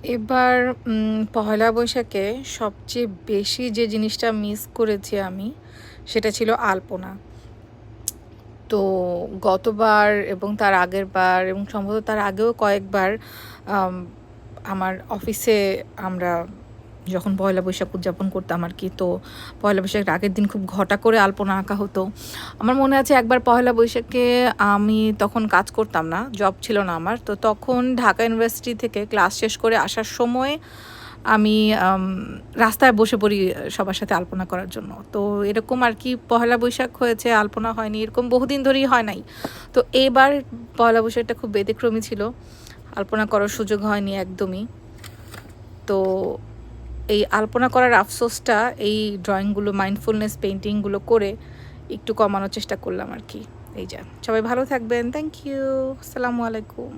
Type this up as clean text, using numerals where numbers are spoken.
এবার পহেলা বৈশাখে সবচেয়ে বেশি যে জিনিসটা মিস করেছি আমি, সেটা ছিল আলপনা। তো গতবার এবং তার আগের বার এবং সম্ভবত তার আগেও কয়েকবার আম আমার অফিসে আমরা যখন পয়লা বৈশাখ উদযাপন করতাম আর কি, তো পয়লা বৈশাখের আগের দিন খুব ঘটা করে আলপনা আঁকা হতো। আমার মনে আছে একবার পয়লা বৈশাখে আমি তখন কাজ করতাম না, জব ছিল না আমার। তো তখন ঢাকা ইউনিভার্সিটি থেকে ক্লাস শেষ করে আসার সময় আমি রাস্তায় বসে পড়ি সবার সাথে আলপনা করার জন্য। তো এরকম আর কি পহেলা বৈশাখ হয়েছে, আলপনা হয়নি, এরকম বহুদিন ধরেই হয় নাই। তো এইবার পয়লা বৈশাখটা খুব ব্যতিক্রমী ছিল, আলপনা করার সুযোগ হয়নি একদমই। তো এই আলপনা করার আফসোসটা এই ড্রয়িংগুলো, মাইন্ডফুলনেস পেইন্টিংগুলো করে একটু কমানোর চেষ্টা করলাম আর কি। এই যা, সবাই ভালো থাকবেন। Thank you. আসসালামু আলাইকুম।